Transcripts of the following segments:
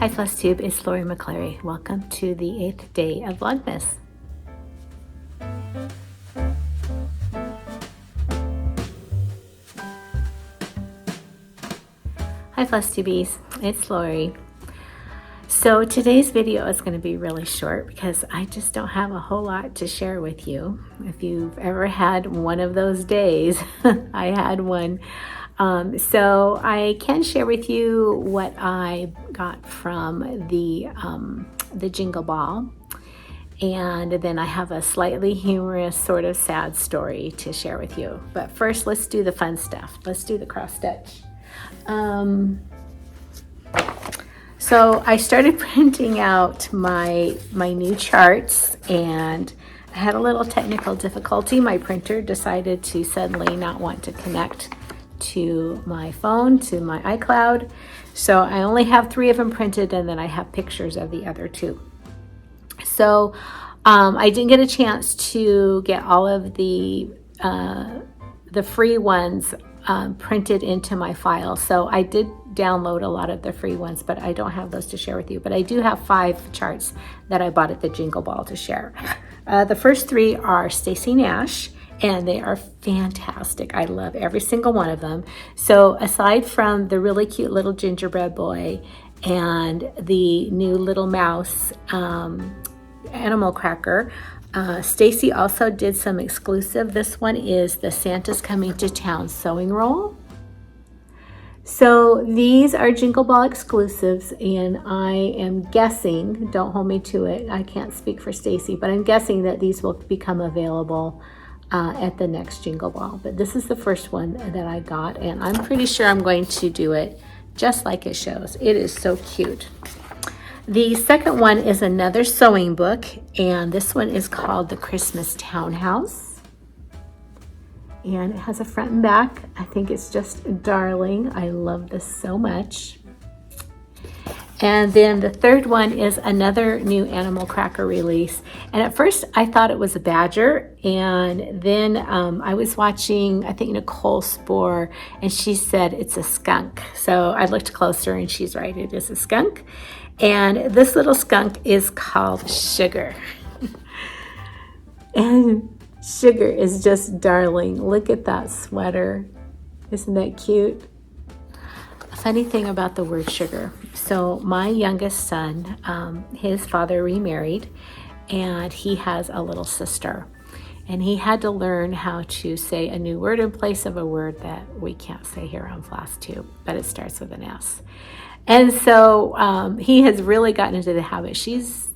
Hi Flosstube, it's Lori McCleary. Welcome to the 8th day of Vlogmas. Hi Flosstubies, it's Lori. So today's video is going to be really short because I just don't have a whole lot to share with you. If you've ever had one of those days, I had one. So I can share with you what I got from the Jingle Ball. And then I have a slightly humorous, sort of sad story to share with you. But first, let's do the fun stuff. Let's do the cross stitch. So I started printing out my new charts, and I had a little technical difficulty. My printer decided to suddenly not want to connect to my phone, to my iCloud. So I only have 3 of them printed, and then I have pictures of the other 2. So I didn't get a chance to get all of the free ones printed into my file. So I did download a lot of the free ones, but I don't have those to share with you. But I do have 5 charts that I bought at the Jingle Ball to share. The first 3 are Stacy Nash, and they are fantastic. I love every single one of them. So aside from the really cute little gingerbread boy and the new little mouse animal cracker, Stacy also did some exclusive. This one is the Santa's Coming to Town sewing roll. So these are Jingle Ball exclusives, and I am guessing, don't hold me to it, I can't speak for Stacy, but I'm guessing that these will become available at the next Jingle Ball. But this is the first one that I got, and I'm pretty sure I'm going to do it just like it shows. It is so cute. The second one is another sewing book, and this one is called The Christmas Townhouse. And it has a front and back. I think it's just darling. I love this so much. And then the third one is another new animal cracker release. And at first I thought it was a badger. And then I was watching, I think, Nicole Spohr, and she said it's a skunk. So I looked closer and she's right, it is a skunk. And this little skunk is called Sugar. And Sugar is just darling. Look at that sweater. Isn't that cute? A funny thing about the word sugar. So my youngest son, his father remarried, and he has a little sister. And he had to learn how to say a new word in place of a word that we can't say here on Flosstube, but it starts with an S. And so he has really gotten into the habit. She's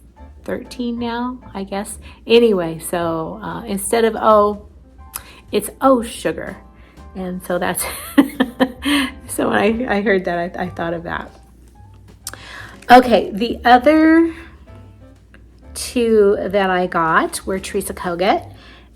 13 now, I guess. Anyway, so instead of O, it's O Sugar. And so that's, so when I heard that, I thought of that. Okay, the other 2 that I got were Teresa Kogut.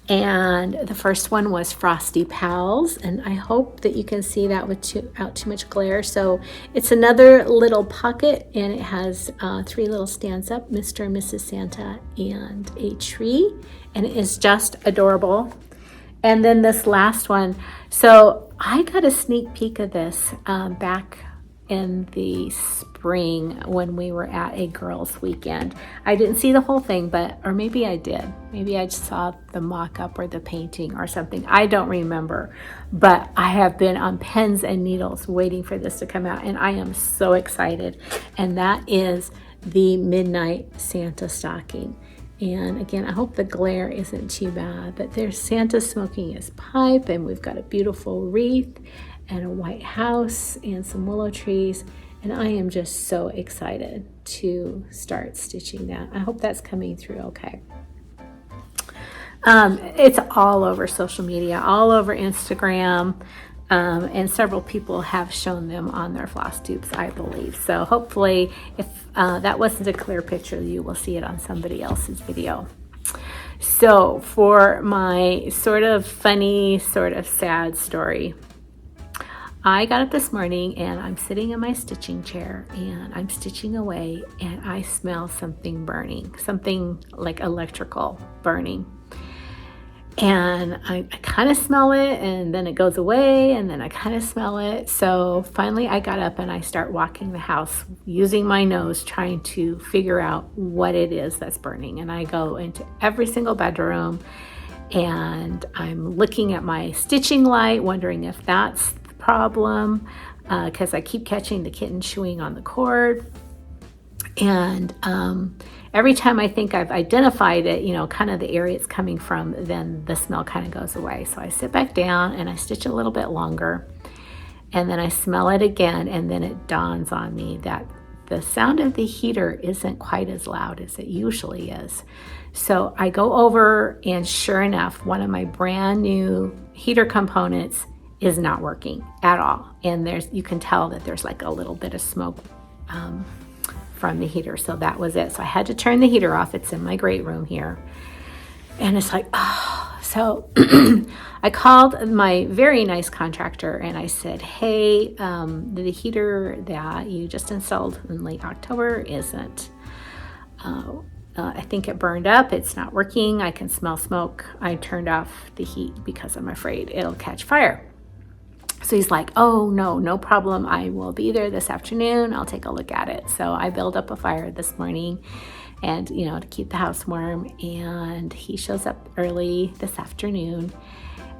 And the first one was Frosty Pals, and I hope that you can see that without too much glare. So it's another little pocket, and it has 3 little stands up, Mr. and Mrs. Santa, and a tree, and it is just adorable. And then this last one, so I got a sneak peek of this back in the spring when we were at a girls' weekend. I didn't see the whole thing, or maybe I did. Maybe I just saw the mock-up or the painting or something. I don't remember, but I have been on pens and needles waiting for this to come out, and I am so excited. And that is the Midnight Santa stocking. And again, I hope the glare isn't too bad, but there's Santa smoking his pipe, and we've got a beautiful wreath and a white house and some willow trees. And I am just so excited to start stitching that. I hope that's coming through okay. It's all over social media, all over Instagram, and several people have shown them on their Flosstubes, I believe. So hopefully, if that wasn't a clear picture, you will see it on somebody else's video. So for my sort of funny, sort of sad story, I got up this morning and I'm sitting in my stitching chair and I'm stitching away, and I smell something burning, something like electrical burning. and I kind of smell it, and then it goes away, and then I kind of smell it. So finally I got up and I start walking the house using my nose, trying to figure out what it is that's burning. And I go into every single bedroom, and I'm looking at my stitching light, wondering if that's the problem, because I keep catching the kitten chewing on the cord. And every time I think I've identified it, you know, kind of the area it's coming from, then the smell kind of goes away. So I sit back down and I stitch a little bit longer, and then I smell it again, and then it dawns on me that the sound of the heater isn't quite as loud as it usually is. So I go over, and sure enough, one of my brand new heater components is not working at all. And you can tell that there's like a little bit of smoke from the heater. So that was it. So I had to turn the heater off. It's in my great room here. And it's like, oh, so I called my very nice contractor and I said, hey, the heater that you just installed in late October isn't, I think it burned up. It's not working. I can smell smoke. I turned off the heat because I'm afraid it'll catch fire. So he's like, oh, no problem. I will be there this afternoon. I'll take a look at it. So I built up a fire this morning, and, you know, to keep the house warm. And he shows up early this afternoon,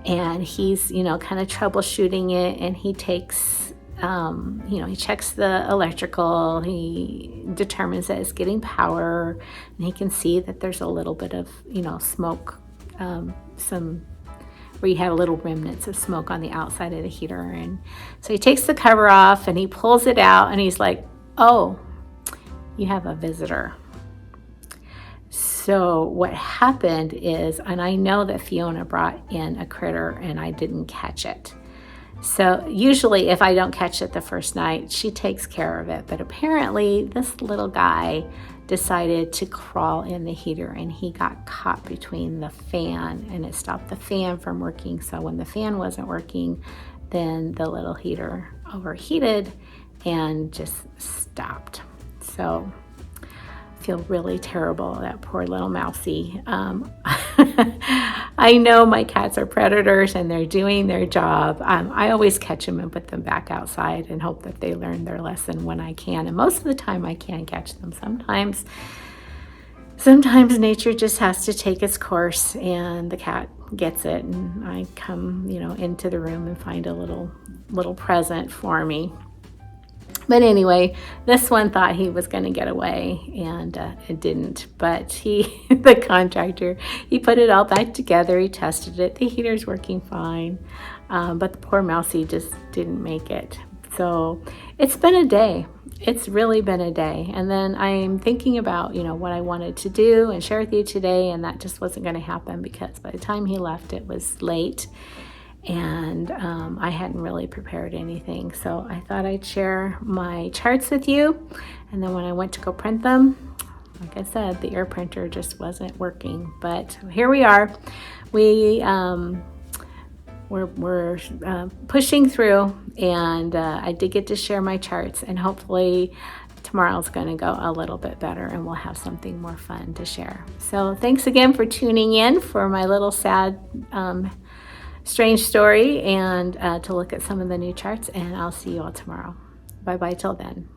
and he's, you know, kind of troubleshooting it. And he takes, you know, he checks the electrical. He determines that it's getting power, and he can see that there's a little bit of, you know, smoke, where you have little remnants of smoke on the outside of the heater. And so he takes the cover off and he pulls it out, and he's like, oh, you have a visitor. So what happened is, and I know that Fiona brought in a critter and I didn't catch it. So usually if I don't catch it the first night, she takes care of it. But apparently this little guy decided to crawl in the heater, and he got caught between the fan, and it stopped the fan from working. So when the fan wasn't working, then the little heater overheated and just stopped. So I feel really terrible, that poor little mousy. I know my cats are predators and they're doing their job. I always catch them and put them back outside and hope that they learn their lesson when I can. And most of the time I can catch them. Sometimes nature just has to take its course, and the cat gets it, and I come, you know, into the room and find a little present for me. But anyway, this one thought he was going to get away, and it didn't. But the contractor, he put it all back together. He tested it. The heater's working fine. But the poor mousey just didn't make it. So it's been a day. It's really been a day. And then I'm thinking about, you know, what I wanted to do and share with you today, and that just wasn't going to happen because by the time he left, it was late. And I hadn't really prepared anything. So I thought I'd share my charts with you. And then when I went to go print them, like I said, the air printer just wasn't working. But here we are. We're pushing through, and I did get to share my charts, and hopefully tomorrow's going to go a little bit better and we'll have something more fun to share. So thanks again for tuning in for my little sad strange story, and to look at some of the new charts, and I'll see you all tomorrow. Bye bye till then.